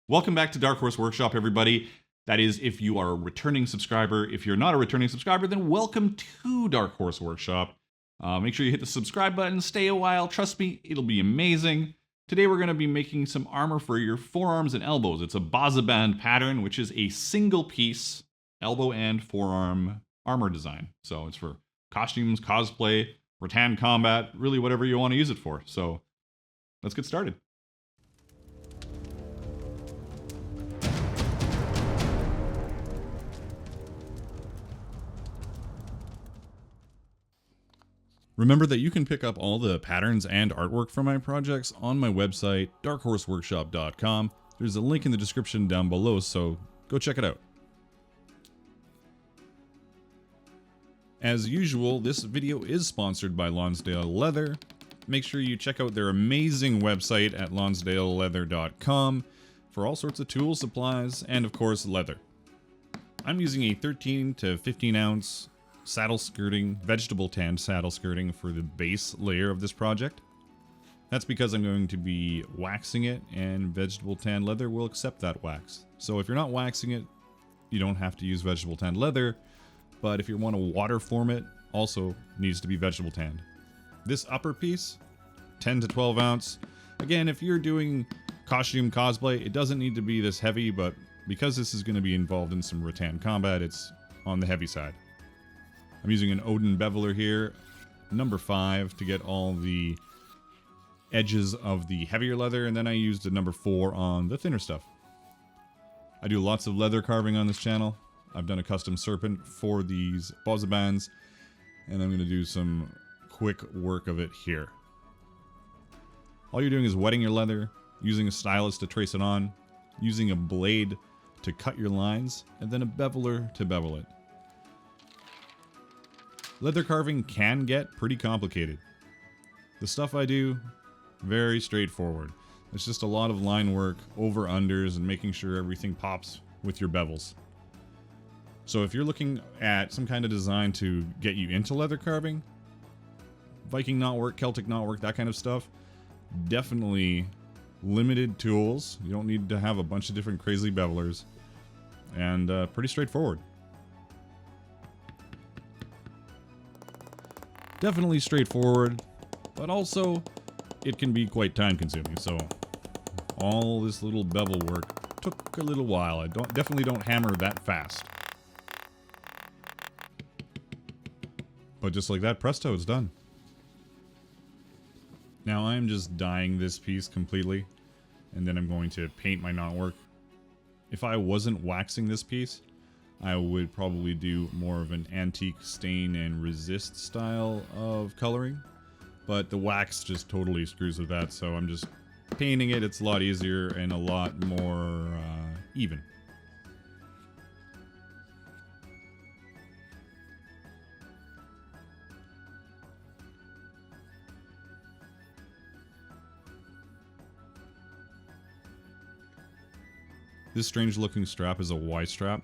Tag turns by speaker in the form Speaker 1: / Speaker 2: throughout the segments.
Speaker 1: Welcome back to Dark Horse Workshop, everybody. That is, if you are a returning subscriber. If you're not a returning subscriber, then welcome to Dark Horse Workshop. Make sure you hit the subscribe button, stay a while. Trust me, it'll be amazing. Today we're going to be making some armor for your forearms and elbows. It's a Bazuband pattern, which is a single piece elbow and forearm armor design. So it's for costumes, cosplay, rattan combat, really whatever you want to use it for. So let's get started. Remember that you can pick up all the patterns and artwork from my projects on my website, darkhorseworkshop.com. There's a link in the description down below, so go check it out. As usual, this video is sponsored by LONSDALE Leather. Make sure you check out their amazing website at lonsdaleleather.com for all sorts of tools, supplies, and of course leather. I'm using a 13 to 15 ounce saddle skirting, vegetable tanned saddle skirting for the base layer of this project. That's because I'm going to be waxing it, and vegetable tanned leather will accept that wax. So if you're not waxing it, you don't have to use vegetable tanned leather, but if you want to water form it, also needs to be vegetable tanned. This upper piece, 10 to 12 ounce. Again, if you're doing costume cosplay, it doesn't need to be this heavy, but because this is going to be involved in some rattan combat, it's on the heavy side. I'm using an Odin Beveler here, number 5, to get all the edges of the heavier leather, and then I used a number 4 on the thinner stuff. I do lots of leather carving on this channel. I've done a custom serpent for these Bazubands, and I'm going to do some quick work of it here. All you're doing is wetting your leather, using a stylus to trace it on, using a blade to cut your lines, and then a beveler to bevel it. Leather carving can get pretty complicated. The stuff I do, very straightforward. It's just a lot of line work, over-unders, and making sure everything pops with your bevels. So if you're looking at some kind of design to get you into leather carving, Viking knotwork, Celtic knotwork, that kind of stuff, definitely limited tools. You don't need to have a bunch of different crazy bevelers, and pretty straightforward. Definitely straightforward, but also it can be quite time consuming, so all this little bevel work took a little while. I definitely don't hammer that fast. But just like that, presto, it's done. Now I'm just dyeing this piece completely, and then I'm going to paint my knotwork. If I wasn't waxing this piece, I would probably do more of an antique stain and resist style of coloring, but the wax just totally screws with that, so I'm just painting it. It's a lot easier and a lot more even. This strange looking strap is a Y strap.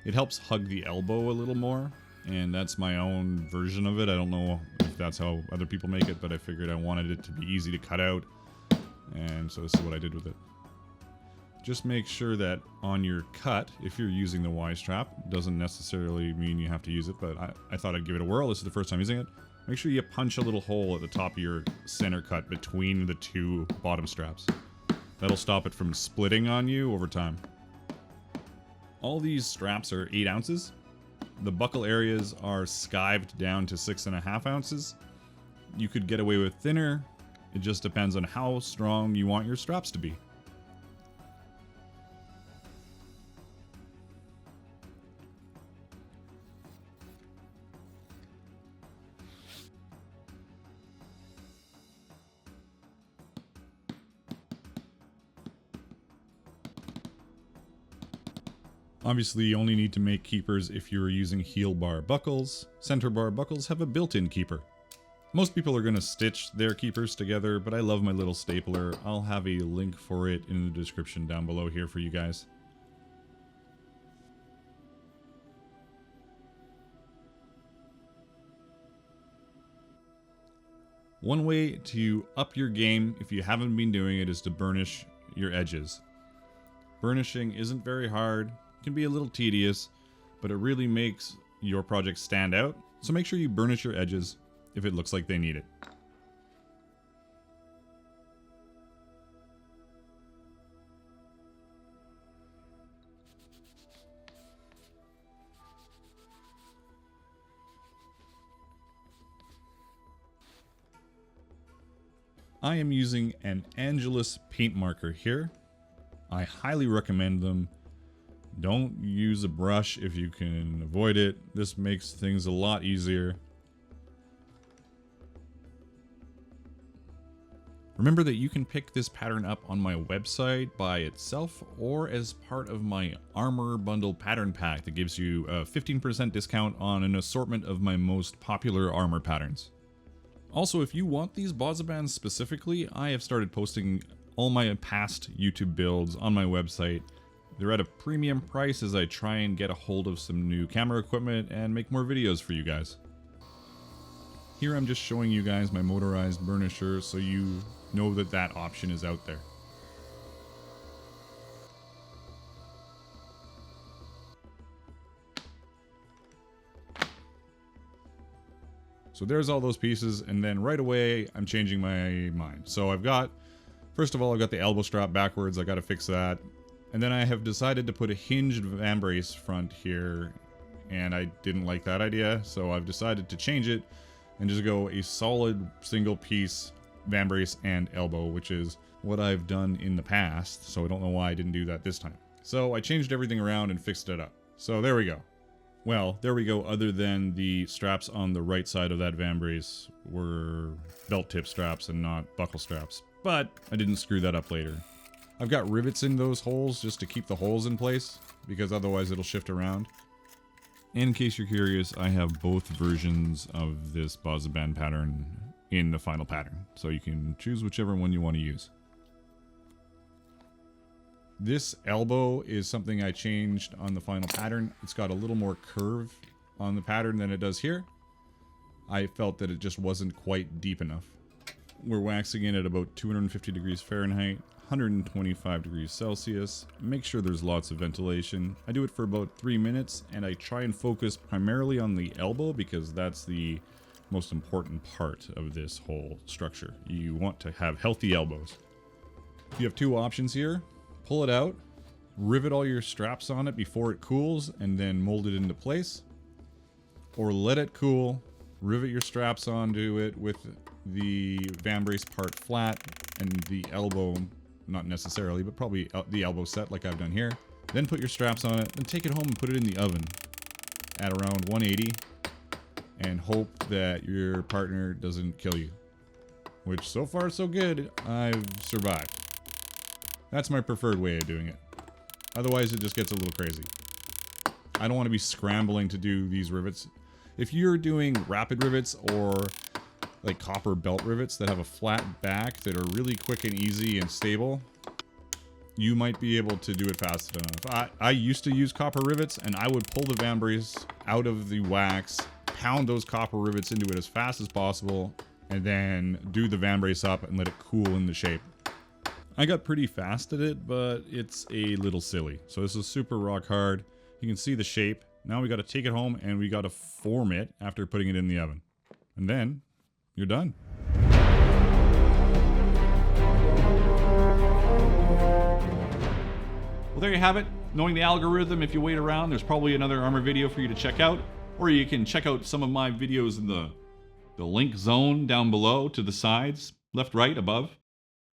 Speaker 1: It helps hug the elbow a little more, and that's my own version of it. I don't know if that's how other people make it, but I figured I wanted it to be easy to cut out, and so this is what I did with it. Just make sure that on your cut, if you're using the Y strap, doesn't necessarily mean you have to use it, but I thought I'd give it a whirl. This is the first time using it. Make sure you punch a little hole at the top of your center cut between the two bottom straps. That'll stop it from splitting on you over time. All these straps are 8 ounces. The buckle areas are skived down to 6.5 ounces. You could get away with thinner. It just depends on how strong you want your straps to be. Obviously, you only need to make keepers if you're using heel bar buckles. Center bar buckles have a built-in keeper. Most people are going to stitch their keepers together, but I love my little stapler. I'll have a link for it in the description down below here for you guys. One way to up your game, if you haven't been doing it, is to burnish your edges. Burnishing isn't very hard, can be a little tedious, but it really makes your project stand out, so make sure you burnish your edges if it looks like they need it. I am using an Angelus paint marker here. I highly recommend them. Don't use a brush if you can avoid it. This makes things a lot easier. Remember that you can pick this pattern up on my website by itself or as part of my Armor Bundle pattern pack that gives you a 15% discount on an assortment of my most popular armor patterns. Also, if you want these Bazubands specifically, I have started posting all my past YouTube builds on my website. They're at a premium price as I try and get a hold of some new camera equipment and make more videos for you guys. Here I'm just showing you guys my motorized burnisher so you know that that option is out there. So there's all those pieces, and then right away I'm changing my mind. So first of all, I've got the elbow strap backwards, I gotta fix that. And then I have decided to put a hinged vambrace front here, and I didn't like that idea, so I've decided to change it and just go a solid single piece vambrace and elbow, which is what I've done in the past, so I don't know why I didn't do that this time. So I changed everything around and fixed it up. So there we go. Well, there we go, other than the straps on the right side of that vambrace were belt tip straps and not buckle straps. But I didn't screw that up later. I've got rivets in those holes just to keep the holes in place, because otherwise it'll shift around. In case you're curious, I have both versions of this Bazuband pattern in the final pattern, so you can choose whichever one you want to use. This elbow is something I changed on the final pattern. It's got a little more curve on the pattern than it does here. I felt that it just wasn't quite deep enough. We're waxing in at about 250 degrees Fahrenheit, 125 degrees Celsius. Make sure there's lots of ventilation. I do it for about 3 minutes, and I try and focus primarily on the elbow because that's the most important part of this whole structure. You want to have healthy elbows. You have two options here. Pull it out, rivet all your straps on it before it cools, and then mold it into place. Or let it cool, rivet your straps onto it with the vambrace part flat and the elbow, not necessarily, but probably the elbow set like I've done here. Then put your straps on it, then take it home and put it in the oven at around 180 and hope that your partner doesn't kill you. Which, so far so good, I've survived. That's my preferred way of doing it. Otherwise, it just gets a little crazy. I don't want to be scrambling to do these rivets. If you're doing rapid rivets or like copper belt rivets that have a flat back that are really quick and easy and stable, you might be able to do it fast enough. I used to use copper rivets, and I would pull the vambrace out of the wax, pound those copper rivets into it as fast as possible, and then do the vambrace up and let it cool in the shape. I got pretty fast at it, but it's a little silly. So this is super rock hard. You can see the shape. Now we got to take it home and we got to form it after putting it in the oven. And then you're done. Well, there you have it. Knowing the algorithm, if you wait around, there's probably another armor video for you to check out. Or you can check out some of my videos in the link zone down below to the sides, left, right, above.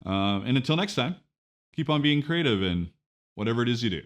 Speaker 1: And until next time, keep on being creative in whatever it is you do.